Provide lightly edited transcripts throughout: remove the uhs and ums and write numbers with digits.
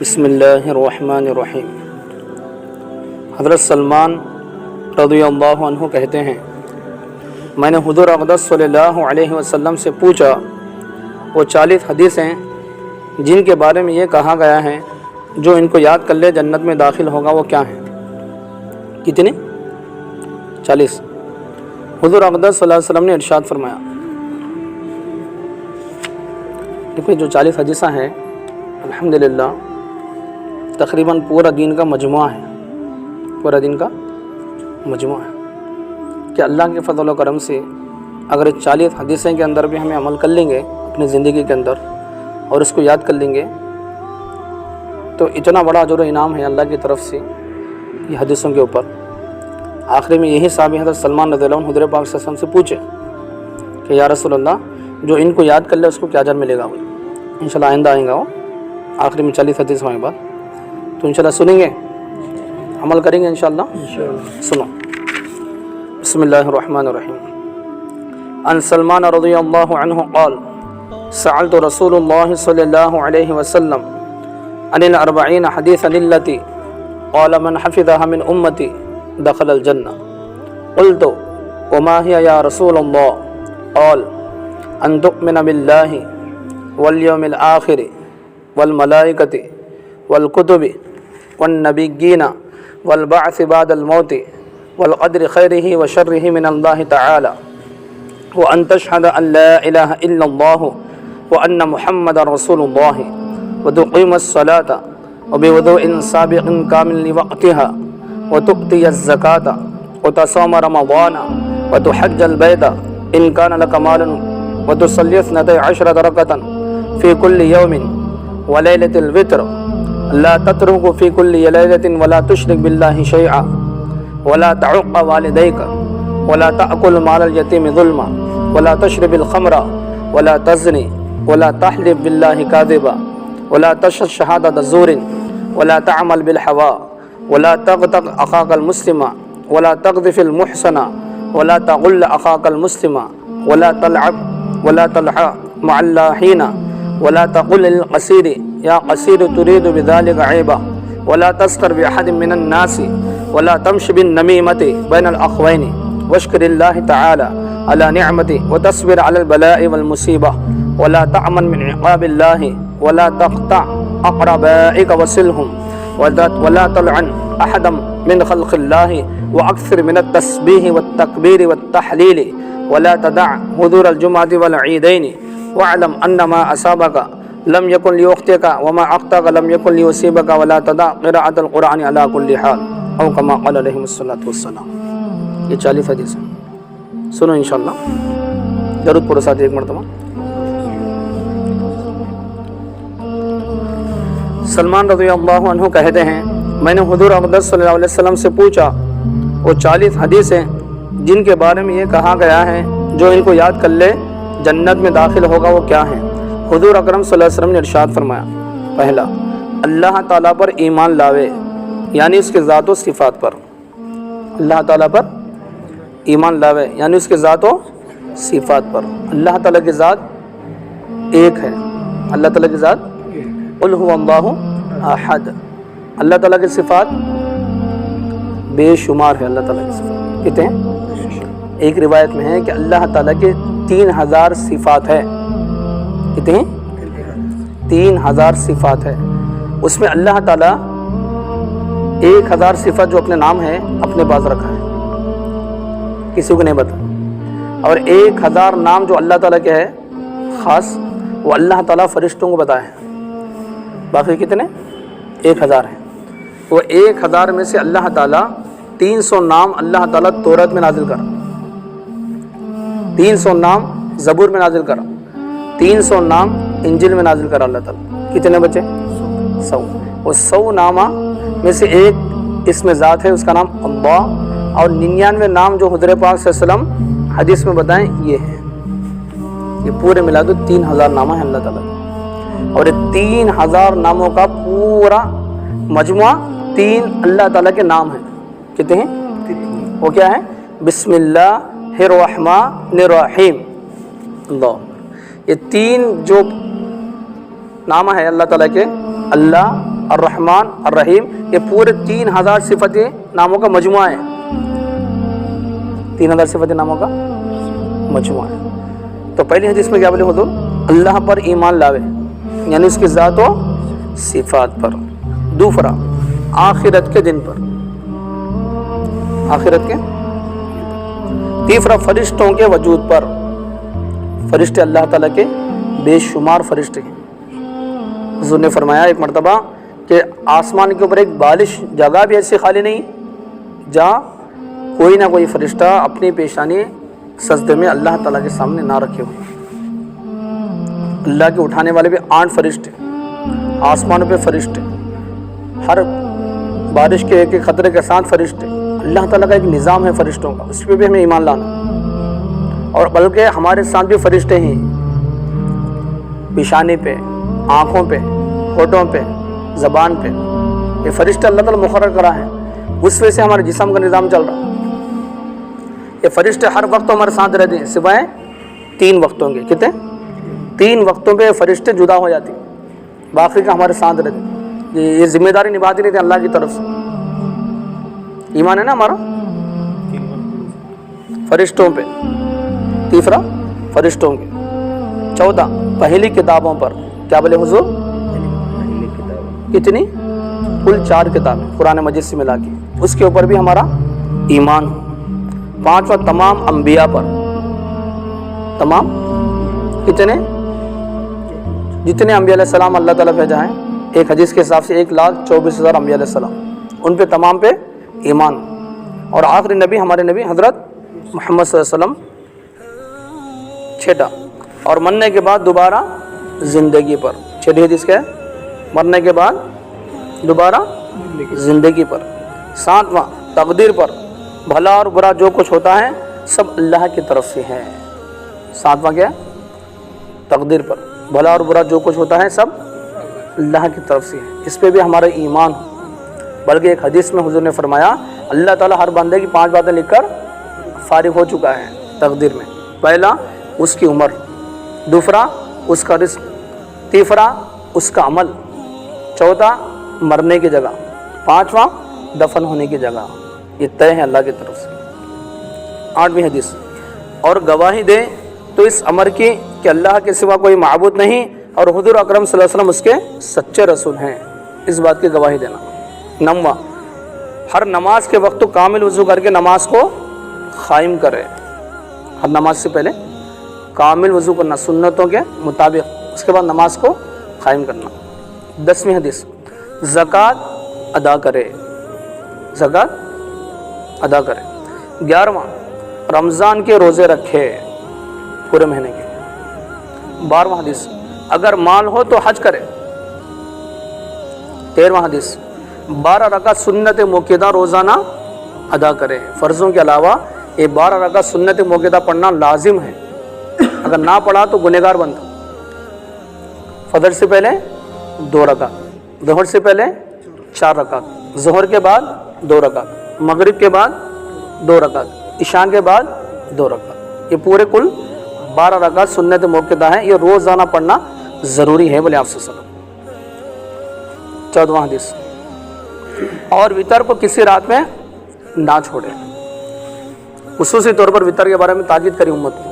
بسم اللہ الرحمن الرحیم۔ حضرت سلمان رضی اللہ عنہ کہتے ہیں، میں نے حضور اقدس صلی اللہ علیہ وسلم سے پوچھا وہ 40 حدیثیں جن کے بارے میں یہ کہا گیا ہے جو ان کو یاد کر لے جنت میں داخل ہوگا وہ کیا ہیں؟ کتنی؟ 40۔ حضور اقدس صلی اللہ علیہ وسلم نے ارشاد فرمایا، دیکھیں جو 40 حدیثیں ہیں الحمدللہ تقریباً پورا دین کا مجموعہ ہے، پورا دین کا مجموعہ ہے کہ اللہ کے فضل و کرم سے اگر 40 حدیثیں کے اندر بھی ہمیں عمل کر لیں گے اپنی زندگی کے اندر اور اس کو یاد کر لیں گے تو اتنا بڑا اجر و انعام ہے اللہ کی طرف سے یہ حدیثوں کے اوپر۔ آخری میں یہی صحابی حضرت سلمان رضی اللہ عنہ حضور پاک صلی اللہ علیہ وسلم سے پوچھے کہ یا رسول اللہ جو ان کو یاد کر لے اس کو کیا اجر ملے گا؟ وہ انشاءاللہ آئندہ آئیں گا، وہ آخری میں 40 حدیث ہونے کے بعد تو انشاءاللہ سنیں گے، عمل کریں گے انشاءاللہ۔ سنو، بسم اللہ الرحمن الرحیم۔ عن سلمان رضی اللہ عنہ قال سألت رسول اللہ صلی اللہ علیہ وسلم عن الاربعین حدیثا التی قال من حفظها من امتی دخل الجنہ قلت وما هي یا رسول اللہ قال ان تؤمن باللہ والیوم الآخر والملائکۃ والکتب والنبیین والبعث بعد الموت والقدر خیرہ وشرہ من اللہ تعالی وان تشہد ان لا الہ الا اللہ وان محمد رسول اللہ وتقیم الصلاة وبوضوء سابق کامل لوقتها وتؤتی الزکاة وتصوم رمضان وتحج البیت ان کان لک مال وتصلی 12 رکعة فی کل یوم ولیلۃ الوتر لا تترک فی کل لیلۃ ولا تشرک باللہ شیئا ولا تعق والدیک ولا تأکل مال الیتیم ظلما ولا تشرب الخمر ولا تزنی ولا تحلف باللہ کاذبا ولا تشهد شهادة زور ولا تعمل بالهوى ولا تغتب اخاك المسلم ولا تقذف المحسن ولا تغل اخاك المسلم ولا تلعب مع اللاهين ولا تقل للقصير يا قصير تريد بذلك عيبا ولا تسخر بأحد من الناس ولا تمشي بالنميمة بين الأخوين واشكر الله تعالى على نعمته وتصبر على البلاء والمصيبة ولا تعمل من عقاب الله ولا تقطع أقربائك وصلهم ولا تلعن أحدا من خلق الله وأكثر من التسبيح والتكبير والتحليل ولا تدع حضور الجمعة والعيدين واعلم أن ما أصابك لم يكن ليخطئك وما أخطأك لم يكن ليصيبك ولا تدع قراءة القرآن على كل حال أو كما قال عليه الصلاة والسلام۔ یہ 40 حدیث ہیں، سنو انشاءاللہ، درود پڑھو ساتھ ایک مرتبہ۔ سلمان رضی اللہ عنہ کہتے ہیں، میں نے حضور اقدس صلی اللہ علیہ وسلم سے پوچھا وہ 40 حدیثیں جن کے بارے میں یہ کہا گیا ہے جو ان کو یاد کر لے جنت میں داخل ہوگا وہ کیا ہیں؟ حضور اکرم صلی اللہ علیہ وسلم نے ارشاد فرمایا، پہلا اللہ تعالیٰ پر ایمان لاوے یعنی اس کے ذات و صفات پر، اللہ تعالیٰ پر ایمان لاوے یعنی اس کے ذات و صفات پر۔ اللہ تعالیٰ کی ذات ایک ہے، اللہ تعالیٰ کی ذات قل هو اللہ احد، اللہ تعالیٰ کی صفات بے شمار ہے، اللہ تعالیٰ کی صفات کتنے ہیں؟ ایک روایت میں ہے کہ اللہ تعالیٰ کے 3000 صفات ہے، کتنے ہیں؟ 3000 صفات ہے، اس میں اللہ تعالیٰ 1000 صفت جو اپنے نام ہے اپنے پاس رکھا ہے، کسی کو نہیں بتا، اور 1000 نام جو اللہ تعالیٰ کے ہے خاص وہ اللہ تعالیٰ فرشتوں کو بتایا ہے، باقی کتنے؟ 1000 ہیں۔ وہ 1000 میں سے اللہ تعالیٰ 300 نام اللہ تعالیٰ تورات میں نازل کرا، 300 نام زبور میں نازل کرا، 300 نام انجیل میں نازل کرا اللہ تعالیٰ۔ کتنے بچے؟ 100۔ وہ 100 نامہ میں سے ایک اس میں ذات ہے، اس کا نام اللہ، اور 99 نام جو حضور پاک صلی اللہ علیہ وسلم حدیث میں بتائیں یہ ہیں، یہ پورے ملا دو 3000 نامہ ہیں اللہ تعالیٰ کا، اور یہ 3000 ناموں کا پورا مجموعہ 3 اللہ تعالیٰ کے نام ہیں، کتنے ہیں؟ وہ کیا ہے؟ بسم اللہ الرحمن الرحیم، اللہ، یہ 3 جو نام ہے اللہ تعالیٰ کے، اللہ، الرحمن الرحیم، یہ پورے 3000 صفتی ناموں کا مجموعہ ہے، 3000 صفتی ناموں کا مجموعہ ہے۔ تو پہلی حدیث میں کیا بولے حضور؟ اللہ پر ایمان لاوے، یعنی اس کی ذات و صفات پر۔ دوسرا آخرت کے دن پر، آخرت کے۔ تیسرا فرشتوں کے وجود پر، فرشتے اللہ تعالیٰ کے بے شمار فرشتے ہیں۔ حضور نے فرمایا ایک مرتبہ کہ آسمان کے اوپر ایک بالش جگہ بھی ایسی خالی نہیں جہاں کوئی نہ کوئی فرشتہ اپنی پیشانی سجدے میں اللہ تعالیٰ کے سامنے نہ رکھے ہوئے۔ اللہ کے اٹھانے والے بھی 8 فرشتے، آسمانوں پہ فرشتے، ہر بارش کے ایک ایک خطرے کے ساتھ فرشتے۔ اللہ تعالیٰ کا ایک نظام ہے فرشتوں کا، اس پہ بھی ہمیں ایمان لانا۔ اور بلکہ ہمارے ساتھ بھی فرشتے ہیں، پیشانی پہ، آنکھوں پہ، ہونٹوں پہ، زبان پہ، یہ فرشتے اللہ تعالیٰ مقرر کرا ہے، اس وجہ سے ہمارے جسم کا نظام چل رہا۔ یہ فرشتے ہر وقت ہمارے ساتھ رہتے ہیں سوائے 3 وقتوں کے۔ کتنے؟ 3 وقتوں پہ فرشتے جدا ہو جاتے ہیں، باقی کا ہمارے ساتھ رہتے ہیں۔ یہ ذمہ داری نبھاتے رہتے ہیں اللہ کی طرف سے۔ ایمان ہے نا ہمارا فرشتوں پہ۔ تیسرا فرشتوں کے۔ چوتھا پہلی کتابوں پر، کیا بولے حضور؟ کتنی؟ کل 4 کتابیں قرآن مجید سے ملا کے، اس کے اوپر بھی ہمارا ایمان ہو۔ پانچواں تمام انبیاء پر، تمام کتنے؟ جتنے انبیاء علیہ السلام اللہ تعالیٰ بھیجا ہے، ایک حدیث کے حساب سے 1,24,000 انبیاء علیہ السلام، ان پہ تمام پہ ایمان۔ اور آخری نبی ہمارے نبی حضرت محمد صلی اللہ علیہ وسلم، چھٹا اور مرنے کے بعد دوبارہ زندگی پر۔ چھٹی حدیث کیا ہے؟ مرنے کے بعد دوبارہ زندگی پر۔ ساتواں تقدیر پر، بھلا اور برا جو کچھ ہوتا ہے سب اللہ کی طرف سے ہے۔ ساتواں کیا؟ تقدیر پر، بھلا اور برا جو کچھ ہوتا ہے سب اللہ کی طرف سے ہے، اس پہ بھی ہمارا ایمان ہو۔ بلکہ ایک حدیث میں حضور نے فرمایا اللہ تعالیٰ ہر بندے کی 5 باتیں لکھ کر فارغ ہو چکا ہے تقدیر میں۔ پہلا اس کی عمر، دوسرا اس کا رزق، تیسرا اس کا عمل، چوتھا مرنے کی جگہ، پانچواں دفن ہونے کی جگہ، یہ طے ہے اللہ کی طرف سے۔ 8ویں حدیث، اور گواہی دے تو اس امر کی کہ اللہ کے سوا کوئی معبود نہیں اور حضور اکرم صلی اللہ علیہ وسلم اس کے سچے رسول ہیں، اس بات کی گواہی دینا۔ 9واں، ہر نماز کے وقت تو کامل وضو کر کے نماز کو قائم کرے، ہر نماز سے پہلے کامل وضو کرنا سنتوں کے مطابق، اس کے بعد نماز کو قائم کرنا۔ 10ویں حدیث، زکوٰۃ ادا کرے، زکوٰۃ ادا کرے۔ 11واں، رمضان کے روزے رکھے پورے مہینے کے۔ 12واں حدیث، اگر مال ہو تو حج کرے۔ 13واں حدیث، 12 رکعت سنت موقعہ روزانہ ادا کرے، فرضوں کے علاوہ یہ 12 رکعت سنت موقعہ پڑھنا لازم ہے، اگر نہ پڑھا تو گنہگار بنتا۔ فجر سے پہلے 2 رکعت، ظہر سے پہلے 4 رکعت، ظہر کے بعد 2 رکعت، مغرب کے بعد 2 رکعت، عشاء کے بعد 2 رکعت، یہ پورے کل 12 رکعت سنت موقعہ ہیں، یہ روزانہ پڑھنا ضروری ہے بولے آپ صلی اللہ علیہ وسلم۔ 14واں حدیث، اور وطر کو کسی رات میں نہ چھوڑے، خصوصی طور پر وطر کے بارے میں تاکید کری امت کو۔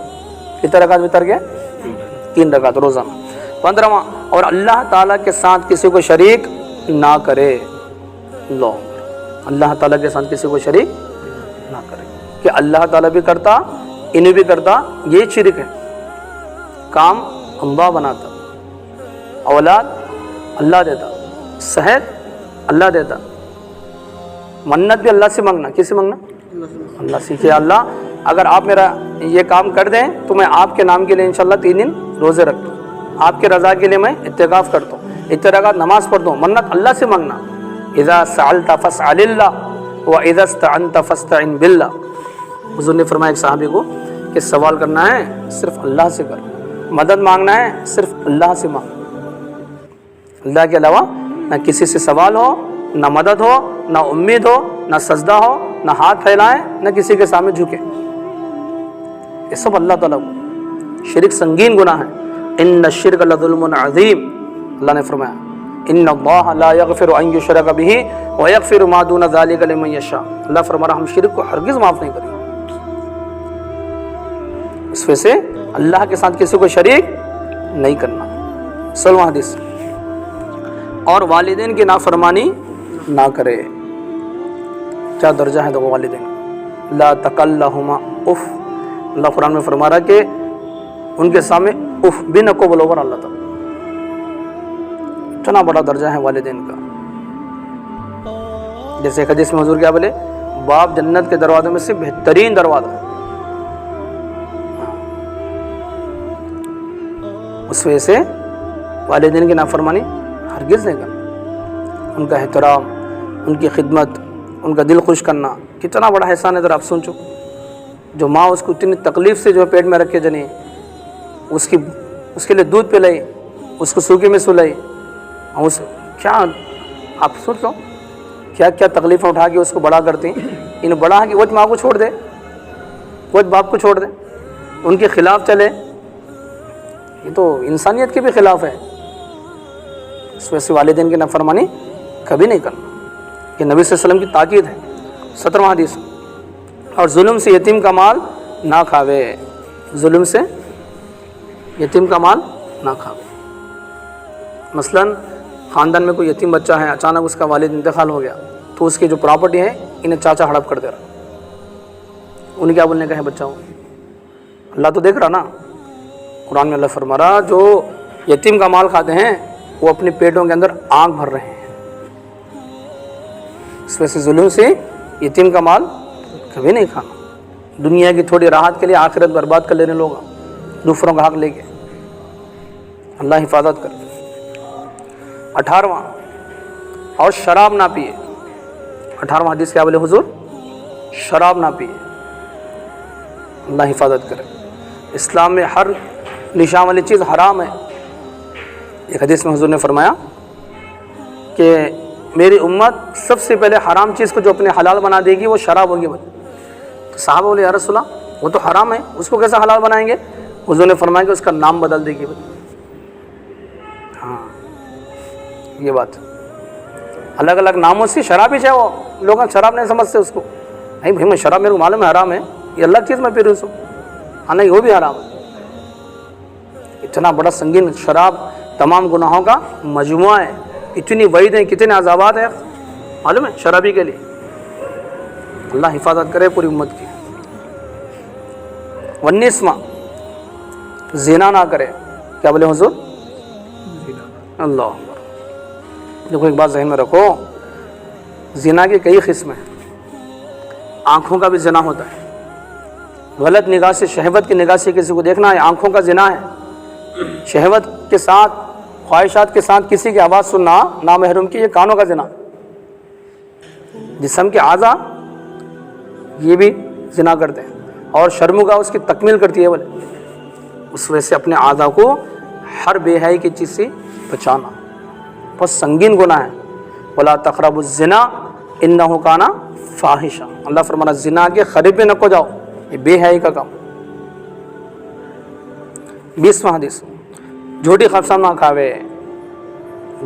کتنے رکعت وطر کے؟ 3 رکعت روزانہ۔ 15واں، اور اللہ تعالیٰ کے ساتھ کسی کو شریک نہ کرے، لو اللہ تعالیٰ کے ساتھ کسی کو شریک نہ کرے، کہ اللہ تعالیٰ بھی کرتا انہیں بھی کرتا، یہ شرک ہے۔ کام اللہ بناتا، اولاد اللہ دیتا، صحت اللہ دیتا، منت بھی اللہ سے مانگنا، کس سے مانگنا؟ اللہ سے، کہ اللہ اگر آپ میرا یہ کام کر دیں تو میں آپ کے نام کے لیے انشاءاللہ 3 دن روزے رکھتا ہوں، آپ کے رضا کے لیے میں اعتکاف کرتا ہوں، 3 رکعت نماز پڑھتا ہوں، منت اللہ سے مانگنا۔ اذا سألت فاسأل اللہ واذا استعنت فاستعن باللہ، حضور نے فرمایا ایک صحابی کو کہ سوال کرنا ہے صرف اللہ سے کر، مدد مانگنا ہے صرف اللہ سے مانگ، اللہ کے علاوہ نہ کسی سے سوال ہو، نہ مدد ہو، نہ امید ہو، نہ سجدہ ہو، نہ ہاتھ پھیلائیں، نہ کسی کے سامنے جھکے، یہ سب اللہ تعالیٰ کو۔ شرک سنگین گناہ ہے، ان الشرک لظلم عظیم، اللہ نے فرمایا ان اللہ لا یغفر ان یشرک بہ ویغفر ما دون ذلک لمن یشاء. اللہ فرما رہا ہم شرک کو ہرگز معاف نہیں کریں گے. اس وجہ سے اللہ کے ساتھ کسی کو شریک نہیں کرنا. 16واں حدیث, اور والدین کی نافرمانی نہ کرے. کیا درجہ ہے دو والدین. لا تقل لہما اف. اللہ قرآن میں فرما رہا کہ ان کے سامنے اف بھی نہ کو بولو. اللہ تعالیٰ اتنا بڑا درجہ ہے والدین کا. جیسے ایک حدیث میں حضور کیا بولے, باپ جنت کے دروازوں میں سے بہترین دروازہ ہے. اس وجہ سے والدین کی نافرمانی ہرگز نہیں کرنا. ان کا احترام, ان کی خدمت, ان کا دل خوش کرنا کتنا بڑا احسان ہے. ذرا آپ سوچو, جو ماں اس کو اتنی تکلیف سے جو پیٹ میں رکھے جنی, اس کے لیے دودھ پلائی, اس کو سوکھے میں سلائی, اس کیا آپ سوچو کیا کیا تکلیفیں اٹھا کے اس کو بڑا کرتی ہیں. ان بڑا ہے کہ وہ ماں کو چھوڑ دے, وہ باپ کو چھوڑ دے, ان کے خلاف چلے, یہ تو انسانیت کے بھی خلاف ہے. اس وجہ سے والدین کی نافرمانی کبھی نہیں کرنا. یہ نبی صلی اللہ علیہ وسلم کی تاکید ہے. 17واں حدیث, اور ظلم سے یتیم کا مال نہ کھاوے. ظلم سے یتیم کا مال نہ کھاوے. مثلاً خاندان میں کوئی یتیم بچہ ہے, اچانک اس کا والد انتقال ہو گیا, تو اس کی جو پراپرٹی ہے انہیں چاچا ہڑپ کر دے رہا. انہیں کیا بولنے کا ہے بچہ ہو. اللہ تو دیکھ رہا نا. قرآن میں اللہ فرما رہا جو یتیم کا مال کھاتے ہیں وہ اپنے پیٹوں کے اندر آگ بھر رہے ہیں. اس وجہ سے ظلم سے یتیم کا مال کبھی نہیں کھانا. دنیا کی تھوڑی راحت کے لیے آخرت برباد کر لینے لوگ دوسروں کا حق لے کے. اللہ حفاظت کرے. 18واں, اور شراب نہ پیے. 18واں حدیث کیا بولے حضور, شراب نہ پیے. اللہ حفاظت کرے. اسلام میں ہر نشان والی چیز حرام ہے. ایک حدیث میں حضور نے فرمایا کہ میری امت سب سے پہلے حرام چیز کو جو اپنے حلال بنا دے گی وہ شراب ہوگی. تو صحابہ بولے یا رسول اللہ وہ تو حرام ہے, اس کو کیسا حلال بنائیں گے. حضور نے فرمایا کہ اس کا نام بدل دے گی. ہاں یہ بات, الگ الگ ناموں سے شراب ہی چاہے, وہ لوگ شراب نہیں سمجھتے اس کو. نہیں بھائی میں شراب میرے کو معلوم ہے حرام ہے, یہ الگ چیز میں پی رہی ہوں. ہاں نہیں وہ بھی حرام ہے. اتنا بڑا سنگین شراب تمام گناہوں کا مجموعہ ہے. اتنی وعید ہیں, کتنے عذابات ہیں معلوم ہے شرابی کے لیے. اللہ حفاظت کرے پوری امت کی. 19واں, زنا نہ کرے. کیا بولے حضور, اللہ. دیکھو ایک بات ذہن میں رکھو, زنا کی کئی قسمیں ہیں. آنکھوں کا بھی زنا ہوتا ہے. غلط نگاہ سے, شہوت کی نگاہ سے کسی کو دیکھنا ہے, آنکھوں کا زنا ہے. شہوت کے ساتھ, خواہشات کے ساتھ کسی کی آواز سننا نامحرم کی, یہ کانوں کا زنا. جسم کے اعضاء یہ بھی زنا کرتے ہیں, اور شرمگاہ اس کی تکمیل کرتی ہے. بولے اس وجہ سے اپنے اعضاء کو ہر بے حیائی کی چیز سے بچانا بہت سنگین گناہ ہے. ولا تقربوا الزنا انہ کان فاحشہ. اللہ فرمانا زنا کے قریب میں نہ کو جاؤ, یہ بے حیائی کا کام. 20واں حدیث, جھوٹی قسم نہ کھاوے.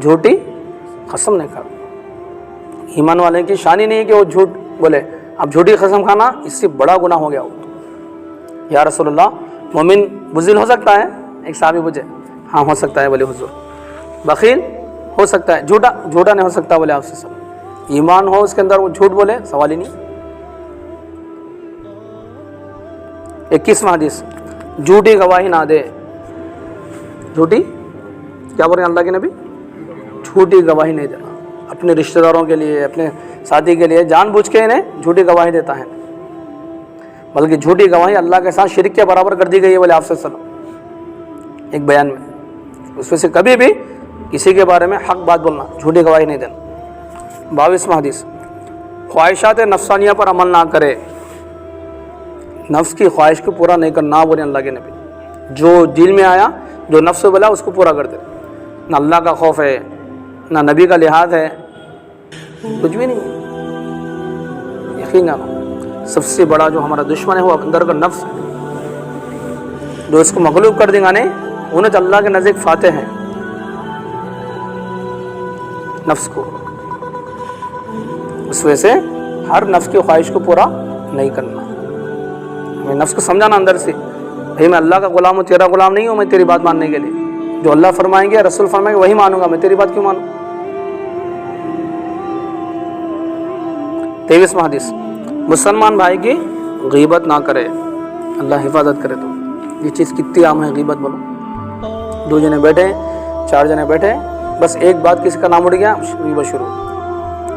جھوٹی قسم نہیں کھاوے. ایمان والے کی شان ہی نہیں ہے کہ وہ جھوٹ بولے. اب جھوٹی قسم کھانا اس سے بڑا گناہ ہو گیا. یا رسول اللہ مومن بزدل ہو سکتا ہے؟ ایک صحابی پوچھے, ہاں ہو سکتا ہے. بولے حضور بخیل ہو سکتا ہے, جھوٹا نہیں ہو سکتا. بولے آپ سے سب ایمان ہو اس کے اندر, وہ جھوٹ بولے سوال ہی نہیں. 21واں حدیث, جھوٹی گواہی نہ دے. جھوٹی کیا بول رہے ہیں اللہ کے نبی, جھوٹی گواہی نہیں دینا. اپنے رشتہ داروں کے لیے, اپنے ساتھی کے لیے جان بوجھ کے انہیں جھوٹی گواہی دیتا ہے. بلکہ جھوٹی گواہی اللہ کے ساتھ شرک کے برابر کر دی گئی ہے. بولے آپ صلی اللہ علیہ وسلم ایک بیان میں. اس میں سے کبھی بھی کسی کے بارے میں حق بات بولنا, جھوٹی گواہی نہیں دینا. 22واں حدیث, خواہشات نفسانیہ پر عمل نہ کرے. نفس کی خواہش کو پورا نہیں کرنا. بولے اللہ کے نبی جو دل میں آیا, جو نفس سے بولا اس کو پورا کر دے. نہ اللہ کا خوف ہے, نہ نبی کا لحاظ ہے, کچھ بھی نہیں. یقین جانو سب سے بڑا جو ہمارا دشمن ہے وہ اندر کا نفس ہے. جو اس کو مغلوب کر دیں گا نہیں, انہیں تو اللہ کے نزدیک فاتح ہے. نفس کو. اس وجہ سے ہر نفس کی خواہش کو پورا نہیں کرنا. ہمیں نفس کو سمجھانا اندر سے, بھائی میں اللہ کا غلام ہوں, تیرا غلام نہیں ہوں میں تیری بات ماننے کے لیے. جو اللہ فرمائیں گے رسول فرمائیں گے وہی مانوں گا, میں تیری بات کیوں مانوں. 23واں حدیث, مسلمان بھائی کی غیبت نہ کرے, اللہ حفاظت کرے. تو یہ چیز کتنی عام ہے غیبت, بولو. 2 جنے بیٹھے, 4 جنے بیٹھے, بس ایک بات کسی کا نام اڑ گیا, غیبت شروع.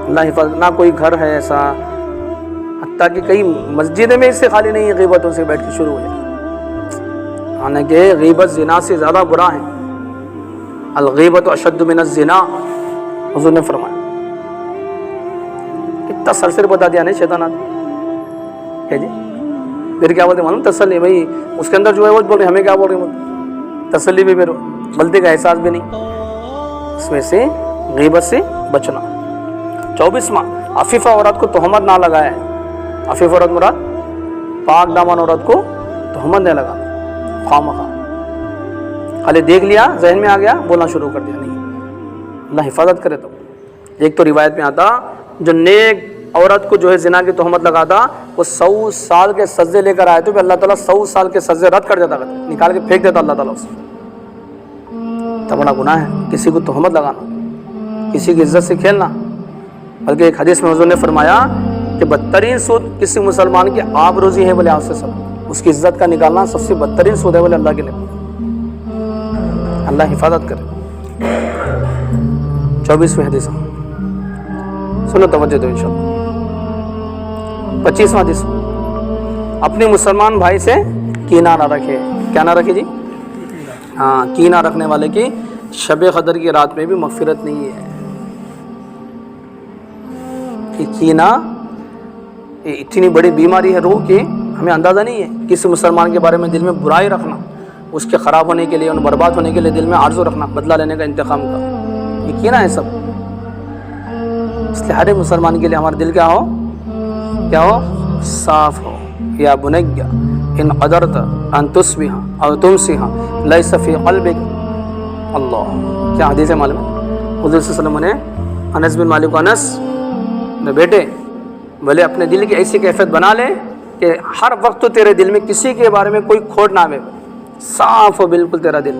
اللہ حفاظت. نہ کوئی گھر ہے ایسا, حتیٰ کہ کئی مسجدیں میں اس سے خالی نہیں ہے, غیبتوں سے بیٹھ کے شروع ہو جائے. حالانکہ غیبت زنا سے زیادہ برا ہے. الغیبت اشد من الزنا, حضور نے فرمایا. کتنا سرسر بتا دیا نہیں شیطانات ہے جی. پھر کیا بولتے معلوم, تسلی. بھائی اس کے اندر جو ہے وہ بول رہے, ہمیں کیا بول رہے ہیں, تسلی بھی, پھر غلطی کا احساس بھی نہیں. اس میں سے غیبت سے بچنا. 24واں, عفیفہ عورت کو تہمت نہ لگائے. عفیف عورت مراد پاک دامن عورت کو تہمت نہیں لگا, خواہ خالی دیکھ لیا ذہن میں آ گیا بولنا شروع کر دیا. نہیں, اللہ حفاظت کرے. تو ایک تو روایت میں آتا جو نیک عورت کو جو ہے زنا کی تہمت لگاتا وہ 100 سال کے سزے لے کر آئے تو اللہ تعالیٰ 100 سال کے سزے رد کر دیتا, نکال کے پھینک دیتا اللہ تعالیٰ اسے. تو بڑا گناہ ہے کسی کو تہمت لگانا, کسی کی عزت سے کھیلنا. بلکہ ایک حدیث میں حضور نے فرمایا کہ بدترین سود کسی مسلمان کی آبروزی ہے, بولے آپ سے سب, اس کی عزت کا نکالنا سب سے بدترین سود ہے, بولے اللہ کے لیے. اللہ حفاظت کرے. 24ویں حدیث سنو, توجہ دو انشاءاللہ. 25واں حدیث, اپنے مسلمان بھائی سے کینہ نہ رکھے. کیا نہ رکھے جی؟ ہاں, کینہ رکھنے والے کی شب قدر کی رات میں بھی مغفرت نہیں ہے. کہ کینہ اتنی بڑی بیماری ہے روح کی, ہمیں اندازہ نہیں ہے. کسی مسلمان کے بارے میں دل میں برائی رکھنا, اس کے خراب ہونے کے لیے, ان برباد ہونے کے لیے دل میں آرزو رکھنا, بدلہ لینے کا, انتقام کا, یہ کینہ ہے سب. اس لیے ہر مسلمان کے لیے ہمارا دل کیا ہو, کیا ہو, صاف ہو. یا بنیا ان قدرت ان تصبح او تمسح لیس فی قلبک اللہ. کیا حدیث ہے معلوم ہے؟ حضور صلی اللہ علیہ وسلم نے انس بن مالک کو, انس میں بیٹے بھلے اپنے دل کی ایسی کیفیت بنا لے کہ ہر وقت تو تیرے دل میں کسی کے بارے میں کوئی کھوٹ نہ آئے, صاف ہو بالکل تیرا دل.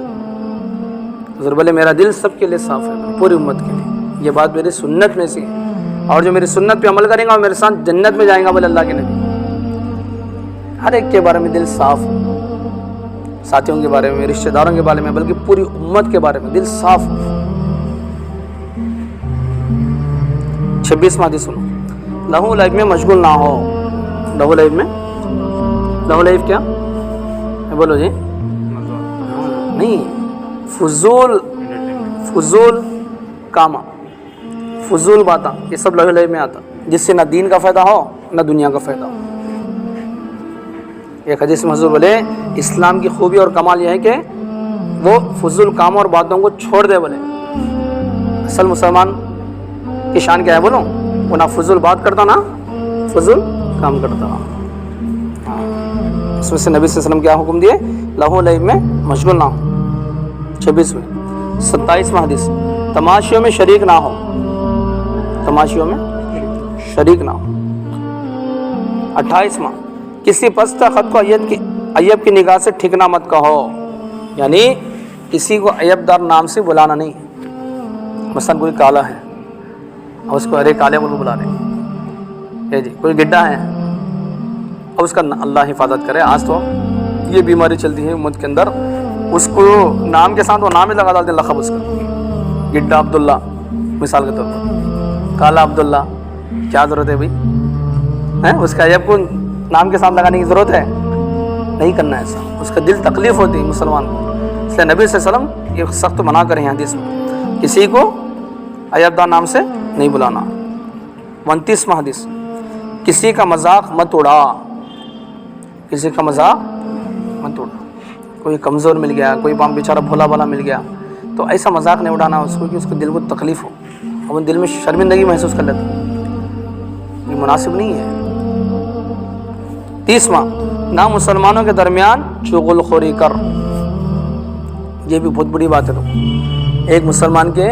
حضور بولے میرا دل سب کے لیے صاف ہے, پوری امت کے لیے. یہ بات میری سنت میں سے ہے, اور جو میری سنت پہ عمل کریں گا وہ میرے ساتھ جنت میں جائیں گا, بولے اللہ کے نبی. ہر ایک کے بارے میں دل صاف ہو, ساتھیوں کے بارے میں, رشتہ داروں کے بارے میں, بلکہ پوری امت کے بارے میں دل صاف ہو. 26واں حدیث سنو, لہو لعب میں مشغول نہ ہو. لہو لعب میں, لہو لعب کیا بولو جی, نہیں, فضول کاما, فضول باتاں, یہ سب لہو لعب میں آتا, جس سے نہ دین کا فائدہ ہو نہ دنیا کا فائدہ ہو. ایک حدیث میں حضور بولے اسلام کی خوبی اور کمال یہ ہے کہ وہ فضول کاموں اور باتوں کو چھوڑ دے. بولے اصل مسلمان کی شان کیا ہے بولو, وہ نہ فضول بات کرتا نہ فضول کام کرتا. اس میں سے نبی صلی اللہ علیہ وسلم کیا حکم دیے, لہو لعب میں مشغول نہ ہو. 26ویں 27واں حدیث, تماشیوں میں شریک نہ ہو. تماشیوں میں شریک نہ ہو. 28واں, کسی پستہ خط کو عیب کی نگاہ سے ٹھیکنا مت کہو. یعنی کسی کو عیب دار نام سے بلانا نہیں. مثلا کوئی کالا ہے اور اس کو ارے کالے بول بلا رہے جی. کوئی گڈھا ہے اور اس کا اللہ حفاظت کرے, آج تو یہ بیماری چلتی ہے امت کے اندر, اس کو نام کے ساتھ وہ نام ہی لگا ڈالتے ہیں, لقب اس کا. گڈھا عبداللہ مثال کے طور پر, کالا عبداللہ. کیا ضرورت ہے بھائی, اس کا عیب کو نام کے ساتھ لگانے کی ضرورت ہے نہیں کرنا ایسا. اس کا دل تکلیف ہوتی ہے مسلمان کو. اس لیے نبی صلی اللہ علیہ وسلم یہ سخت منع کرے ہیں حدیث میں, کسی کو عیب دار نام سے نہیں بلانا. 29واں حدیث, کسی کا مذاق مت اڑا. کسی کا مذاق مت اڑا. کوئی کمزور مل گیا, کوئی بام بیچارہ بھولا بھالا مل گیا, تو ایسا مذاق نہیں اڑانا اس کو کہ اس کو دل کو تکلیف ہو, اور وہ دل میں شرمندگی محسوس کر لیتا. یہ مناسب نہیں ہے. 30واں, نہ مسلمانوں کے درمیان چغل خوری کر. یہ بھی بہت بڑی بات ہے. تو ایک مسلمان کے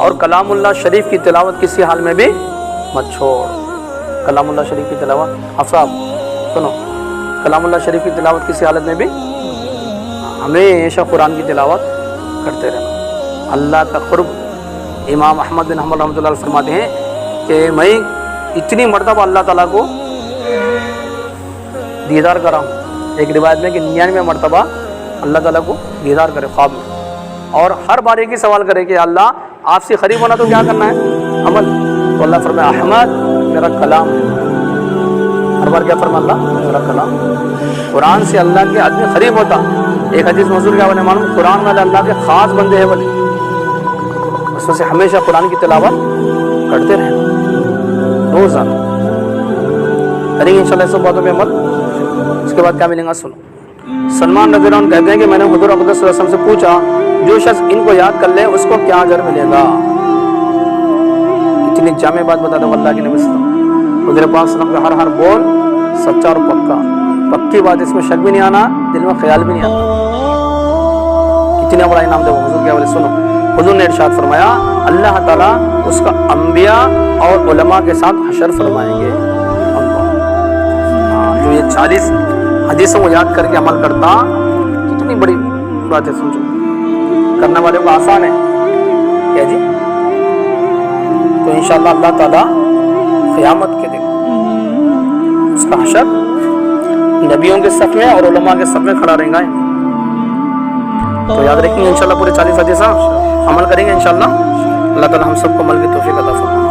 اور کلام اللہ شریف کی تلاوت کسی حال میں بھی مت چھوڑ. کلام اللہ شریف کی تلاوت افصاب سنو, کلام اللہ شریف کی تلاوت کسی حالت میں بھی ہمیشہ قرآن کی تلاوت کرتے رہنا. اللہ کا قرب امام احمد بن حنبل رحمۃ اللہ علیہ فرماتے ہیں کہ میں اتنی مرتبہ اللہ تعالیٰ کو دیدار کرا ہوں, ایک روایت میں کہ 99 مرتبہ اللہ تعالیٰ کو دیدار کرے خواب میں, اور ہر بار ایک ہی سوال کرے کہ اللہ آپ سے قریب ہونا تو کیا کرنا ہے, عمل. تو اللہ فرمایا احمد میرا کلام ہے. ہر بار کیا فرمایا اللہ میرا کلام. قرآن سے اللہ کے آدمی قریب ہوتا. ایک حدیث موضوع کیا بنے معلوم, قرآن والے اللہ کے خاص بندے ہیں بولے, اس میں سے ہمیشہ قرآن کی تلاوت کرتے رہے روزانہ. کریں گے انشاءاللہ سب باتوں پہ عمل. اس کے بعد کیا ملیں گا سنو. سلمان رضی اللہ عنہ کہتے ہیں کہ میں نے حضور اقدس صلی اللہ علیہ وسلم سے پوچھا جو شخص ان کو یاد کر لے اس کو کیا اجر ملے گا. اتنی جامع بات بتا دو اللہ کے نبی صلی اللہ علیہ وسلم. حضور پاک صلی اللہ علیہ وسلم کا ہر بول سچا اور پکا, پکی بات, اس میں شک بھی نہیں آنا, دل میں خیال بھی نہیں آنا. کتنا بڑا انعام دے حضور کیا بولے سنو. حضور نے ارشاد فرمایا اللہ تعالیٰ اس کا انبیاء اور علماء کے ساتھ حشر فرمائیں گے. جو یہ 40 حدیثوں کو یاد کر کے عمل کرتا, کتنی بڑی بات ہے. سمجھو کرنے والے کو آسان ہے کیا جی. تو انشاءاللہ اللہ تعالیٰ قیامت کے دن اس کا حشر نبیوں کے صف میں اور علماء کے صف میں کھڑا رہیں گا. تو یاد رکھیں گے انشاءاللہ پورے 40 حدیث عمل کریں گے انشاءاللہ. اللہ تعالیٰ ہم سب کو عمل کی توفیق عطا فرمائے.